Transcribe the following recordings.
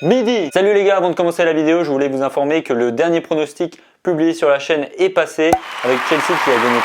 midi. Salut les gars, avant de commencer la vidéo, je voulais vous informer que le dernier pronostic publié sur la chaîne est passé avec Chelsea qui a gagné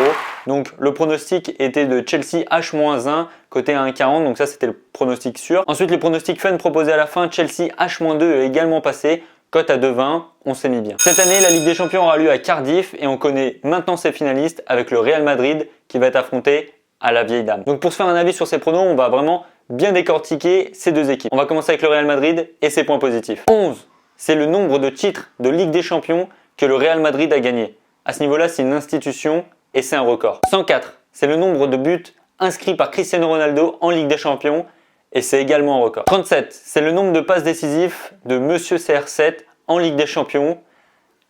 3-0. Donc le pronostic était de Chelsea H-1 côté 1,40, donc ça c'était le pronostic sûr. Ensuite les pronostics fun proposés à la fin, Chelsea H-2 est également passé, cote à 2,20, on s'est mis bien. Cette année la Ligue des Champions aura lieu à Cardiff et on connaît maintenant ses finalistes avec le Real Madrid qui va être affronté à la vieille dame. Donc pour se faire un avis sur ces pronos, on va vraiment bien décortiquer ces deux équipes. On va commencer avec le Real Madrid et ses points positifs. 11, c'est le nombre de titres de Ligue des Champions que le Real Madrid a gagné. À ce niveau-là, c'est une institution et c'est un record. 104, c'est le nombre de buts inscrits par Cristiano Ronaldo en Ligue des Champions et c'est également un record. 37, c'est le nombre de passes décisives de Monsieur CR7 en Ligue des Champions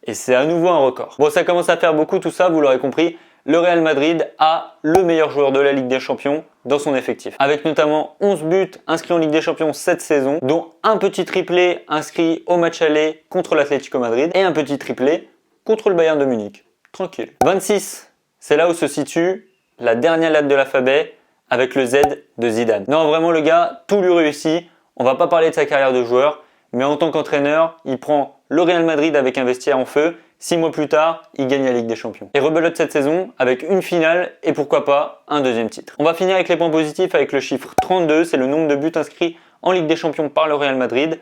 et c'est à nouveau un record. Bon, ça commence à faire beaucoup tout ça, vous l'aurez compris. Le Real Madrid a le meilleur joueur de la Ligue des Champions dans son effectif. Avec notamment 11 buts inscrits en Ligue des Champions cette saison, dont un petit triplé inscrit au match aller contre l'Atlético Madrid et un petit triplé contre le Bayern de Munich. Tranquille. 26, c'est là où se situe la dernière lettre de l'alphabet avec le Z de Zidane. Non, vraiment le gars, tout lui réussit. On va pas parler de sa carrière de joueur, mais en tant qu'entraîneur, il prend le Real Madrid avec un vestiaire en feu. 6 mois plus tard, il gagne la Ligue des Champions. Et rebelote cette saison avec une finale et pourquoi pas un deuxième titre. On va finir avec les points positifs avec le chiffre 32, c'est le nombre de buts inscrits en Ligue des Champions par le Real Madrid.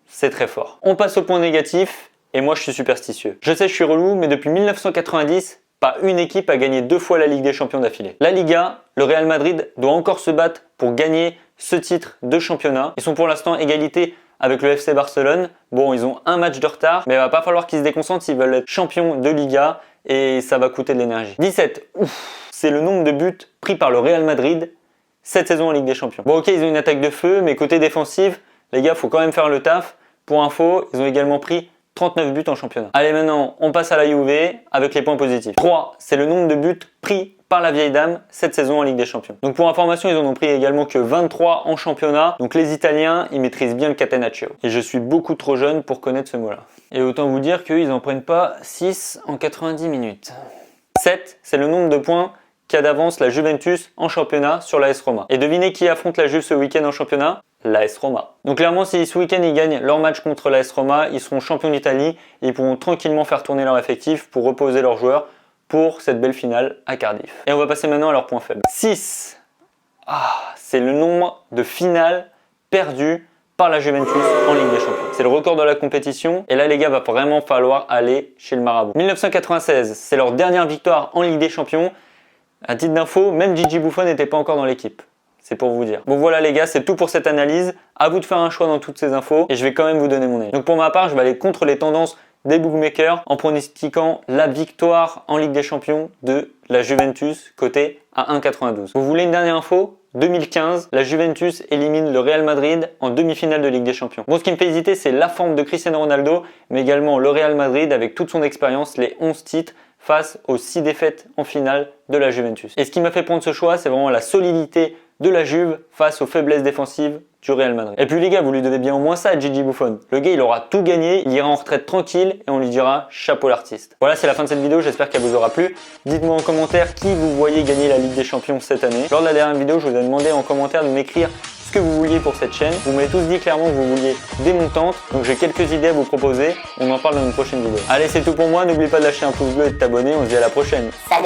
C'est très fort. On passe au point négatif et moi je suis superstitieux. Je sais je suis relou mais depuis 1990, pas une équipe a gagné 2 fois la Ligue des Champions d'affilée. La Liga, le Real Madrid doit encore se battre pour gagner ce titre de championnat. Ils sont pour l'instant égalité avec le FC Barcelone. Bon, ils ont un match de retard, mais il va pas falloir qu'ils se déconcentrent s'ils veulent être champions de Liga et ça va coûter de l'énergie. 17, c'est le nombre de buts pris par le Real Madrid cette saison en Ligue des Champions. Bon, ok, ils ont une attaque de feu, mais côté défensif, les gars, faut quand même faire le taf. Pour info, ils ont également pris 39 buts en championnat. Allez, maintenant, on passe à la Juve avec les points positifs. 3, c'est le nombre de buts pris par la vieille dame cette saison en Ligue des Champions. Donc pour information, ils en ont pris également que 23 en championnat. Donc les Italiens, ils maîtrisent bien le catenaccio. Et je suis beaucoup trop jeune pour connaître ce mot-là. Et autant vous dire qu'ils n'en prennent pas 6 en 90 minutes. 7, c'est le nombre de points qu'a d'avance la Juventus en championnat sur l'AS Roma. Et devinez qui affronte la Juve ce week-end en championnat? L'AS Roma. Donc clairement, si ce week-end ils gagnent leur match contre l'AS Roma, ils seront champions d'Italie et ils pourront tranquillement faire tourner leur effectif pour reposer leurs joueurs pour cette belle finale à Cardiff. Et on va passer maintenant à leurs points faibles. 6, c'est le nombre de finales perdues par la Juventus en Ligue des Champions. C'est le record de la compétition et là les gars, va vraiment falloir aller chez le marabout. 1996, c'est leur dernière victoire en Ligue des Champions. À titre d'info, même Gigi Buffon n'était pas encore dans l'équipe. C'est pour vous dire. Bon voilà les gars, c'est tout pour cette analyse. À vous de faire un choix dans toutes ces infos et je vais quand même vous donner mon avis. Donc pour ma part, je vais aller contre les tendances des bookmakers en pronostiquant la victoire en Ligue des Champions de la Juventus côté à 1,92. Vous voulez une dernière info? 2015, la Juventus élimine le Real Madrid en demi-finale de Ligue des Champions. Bon, ce qui me fait hésiter, c'est la forme de Cristiano Ronaldo, mais également le Real Madrid avec toute son expérience, les 11 titres face aux 6 défaites en finale de la Juventus. Et ce qui m'a fait prendre ce choix, c'est vraiment la solidité de la Juve face aux faiblesses défensives du Real Madrid. Et puis les gars, vous lui devez bien au moins ça à Gigi Buffon. Le gars, il aura tout gagné, il ira en retraite tranquille et on lui dira chapeau l'artiste. Voilà, c'est la fin de cette vidéo, j'espère qu'elle vous aura plu. Dites-moi en commentaire qui vous voyez gagner la Ligue des Champions cette année. Lors de la dernière vidéo, je vous ai demandé en commentaire de m'écrire ce que vous vouliez pour cette chaîne. Vous m'avez tous dit clairement que vous vouliez des montantes, donc j'ai quelques idées à vous proposer. On en parle dans une prochaine vidéo. Allez, c'est tout pour moi, n'oublie pas de lâcher un pouce bleu et de t'abonner, on se dit à la prochaine. Salut!